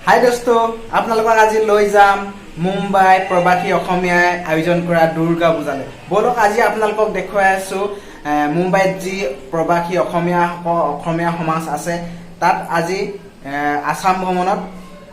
হাই দোস্ত, আপোনালোকক আজি লৈ যাম মুম্বাই প্ৰবাসী অসমীয়াই আয়োজন কৰা দুৰ্গা পূজালৈ। বলক আজি আপোনালোকক দেখুৱাই আছো মুম্বাইত যি প্ৰবাসী অসমীয়া সমাজ আছে তাত আজি আসাম ভ্ৰমণত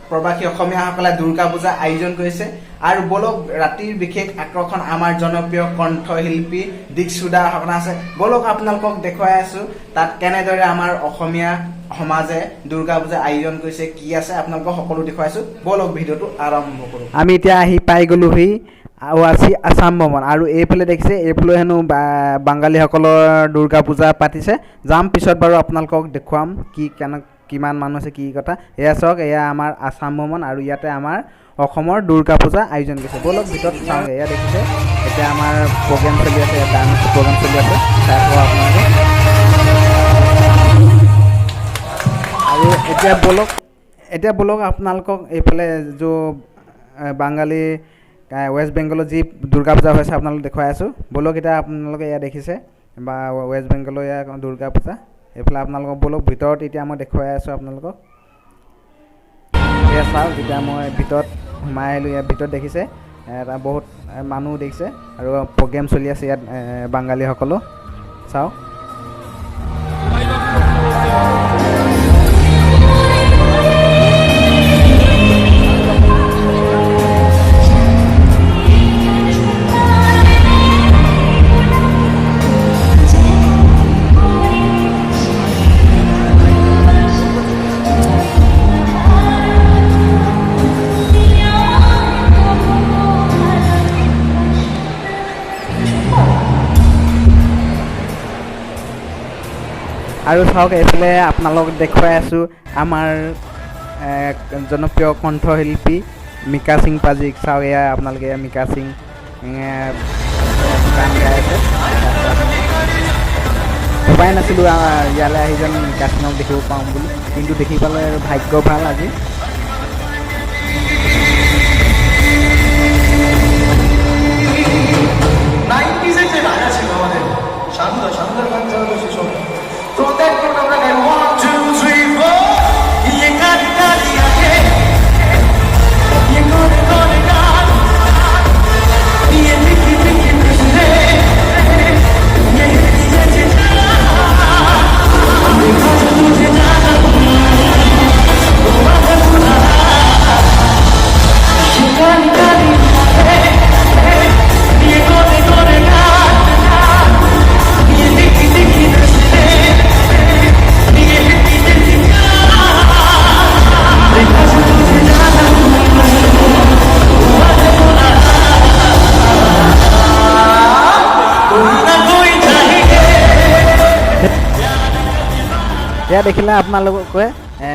প্ৰবাসী অসমীয়াসকলে দুৰ্গা পূজা আয়োজন কৰিছে। আৰু বলক ৰাতিৰ বিশেষ আকৰ্ষণ আমাৰ জনপ্ৰিয় কণ্ঠশিল্পী দীক্ষুদাসকল আছে। বলক আপোনালোকক দেখুৱাই আছো তাত কেনেদৰে আমাৰ অসমীয়া সমাজে দুৰ্গা পূজা আয়োজন কৰিছে, কি আছে আপোনালোকক সকলো দেখুৱাইছো। বলক ভিডিঅ'টো আৰম্ভ কৰোঁ। আমি এতিয়া আহি পাই গ'লোহি আসাম ভ্ৰমণ। আৰু এইফালে দেখিছে, এইফালে হেনো বাঙালীসকলৰ দুৰ্গা পূজা পাতিছে। যাম পিছত বাৰু আপোনালোকক দেখুৱাম কিমান মানুহ আছে, কি কথা। এয়া চাওক, এয়া আমাৰ আসাম ভ্ৰমণ আৰু ইয়াতে আমাৰ অসমৰ দুৰ্গা পূজা আয়োজন কৰিছে। বলক ভিতৰত চাওঁ। এয়া দেখিছে, এতিয়া আমাৰ প্ৰগ্ৰেম চলি আছে, ডান্স প্ৰগ্ৰেম চলি আছে, চাই পাব আপোনালোকে। আৰু এতিয়া বলক আপোনালোকক এইফালে বাঙালী ৱেষ্ট বেংগলত যি দুৰ্গা পূজা হৈছে আপোনালোকক দেখুৱাই আছোঁ। বলক এতিয়া আপোনালোকে এয়া দেখিছে বা ৱেষ্ট বেংগলৰ এয়া দুৰ্গা পূজা। এইফালে আপোনালোকক বলক ভিতৰত এতিয়া মই দেখুৱাই আছোঁ আপোনালোকক। এয়া চাওক, যেতিয়া মই ভিতৰত সোমাই আহিলোঁ, ইয়াৰ ভিতৰত দেখিছে এটা বহুত মানুহ দেখিছে আৰু প্ৰগ্ৰেম চলি আছে ইয়াত বাঙালীসকলো। চাওক, আৰু চাওক এইফালে আপোনালোকক দেখুৱাই আছোঁ আমাৰ জনপ্ৰিয় কণ্ঠশিল্পী মিকা সিং পাজিক। চাওক, এয়া আপোনালোকে মিকা সিং গান গাই আছে। ভবাই নাছিলোঁ ইয়ালৈ আহি যেন মিকা সিঙক দেখিব পাওঁ বুলি, কিন্তু দেখি পালে ভাগ্য ভাল আজি। এয়া দেখিলে আপোনালোকে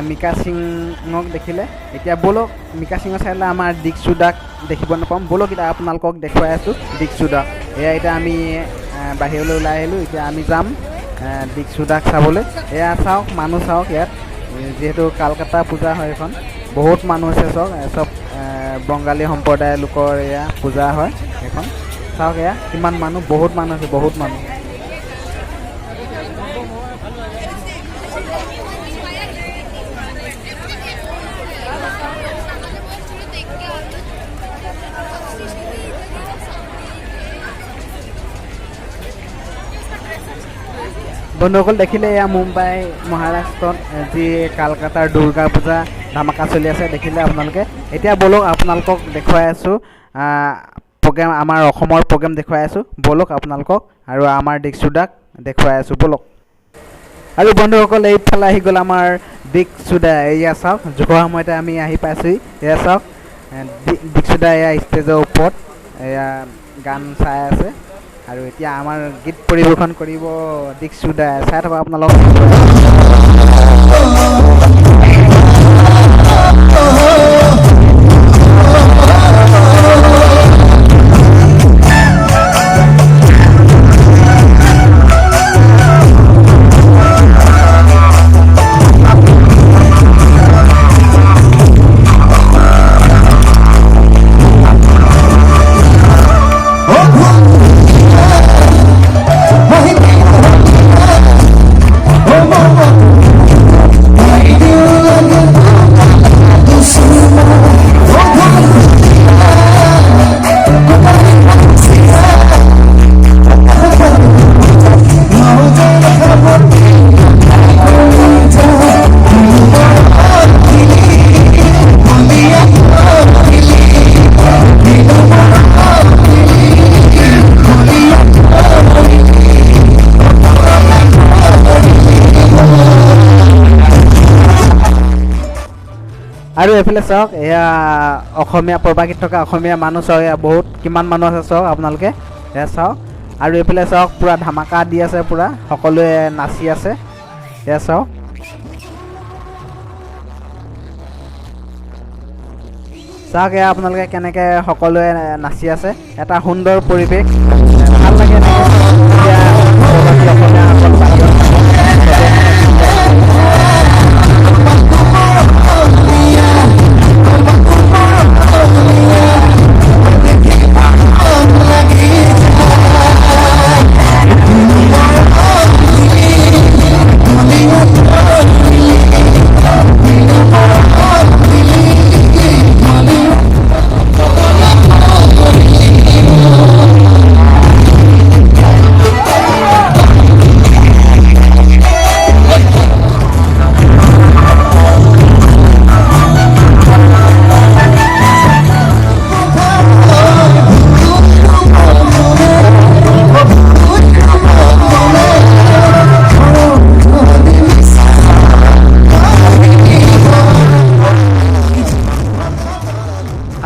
মিকা সিঙক দেখিলে। এতিয়া বলক মিকা সিঙৰ চাইলে আমাৰ দীক্ষুদাক দেখিব নাপাম। বলক এতিয়া আপোনালোকক দেখুৱাই আছোঁ দীক্ষুদাক। এয়া এতিয়া আমি বাহিৰলৈ ওলাই আহিলোঁ, এতিয়া আমি যাম দীক্ষুদাক চাবলৈ। এয়া চাওক, মানুহ চাওক, ইয়াত যিহেতু কালকাতা পূজা হয় এখন, বহুত মানুহ আছে। চাওক, চব বঙালী সম্প্ৰদায়ৰ লোকৰ এয়া পূজা হয় এখন। চাওক এয়া কিমান মানুহ, বহুত মানুহ আছে, বহুত মানুহ। বন্ধুসকল দেখিলে, এয়া মুম্বাই মহাৰাষ্ট্ৰত যি কালকাতাৰ দুৰ্গা পূজা ধামাকা চলি আছে দেখিলে আপোনালোকে। এতিয়া বলক আপোনালোকক দেখুৱাই আছোঁ প্ৰগ্ৰেম, আমাৰ অসমৰ প্ৰগ্ৰেম দেখুৱাই আছোঁ। বলক আপোনালোকক আৰু আমাৰ দীক্ষুদাক দেখুৱাই আছোঁ। বলক। আৰু বন্ধুসকল এইফালে আহি গ'ল আমাৰ দীক্ষুদা। এয়া চাওক, জোখৰ সময়তে আমি আহি পাইছোঁহি। এয়া চাওক, দীক্ষুদা এয়া ষ্টেজৰ ওপৰত এয়া গান চাই আছে। আৰু এতিয়া আমাৰ গীত পৰিৱেশন কৰিব দীক্ষুদা। চাই থকা আপোনালোক। আৰু এইফালে চাওক এয়া অসমীয়া প্ৰবাসীত থকা অসমীয়া মানুহ চাওক এয়া বহুত কিমান মানুহ আছে চাওক আপোনালোকে এয়া চাওক আৰু এইফালে চাওক পুৰা ধামাকা দি আছে পুৰা সকলোৱে নাচি আছে এয়া চাওক চাওক এয়া আপোনালোকে কেনেকৈ সকলোৱে নাচি আছে এটা সুন্দৰ পৰিৱেশ ভাল লাগে এনেকৈ এতিয়া প্ৰবাসী অসমীয়াসকল বাহিৰত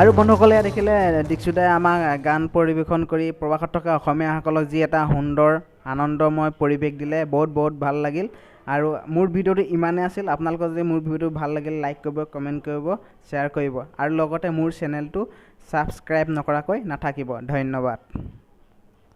আৰু বন্ধুসকলে দেখিলে দীক্ষিতাই আমাক গান পৰিৱেশন কৰি প্ৰবাসত থকা অসমীয়াসকলক যি এটা সুন্দৰ আনন্দময় পৰিৱেশ দিলে বহুত বহুত ভাল লাগিল আৰু মোৰ ভিডিঅ'টো ইমানেই আছিল আপোনালোকৰ যদি মোৰ ভিডিঅ'টো ভাল লাগিল লাইক কৰিব কমেণ্ট কৰিব শ্বেয়াৰ কৰিব আৰু লগতে মোৰ চেনেলটো ছাবস্ক্ৰাইব নকৰাকৈ নাথাকিব ধন্যবাদ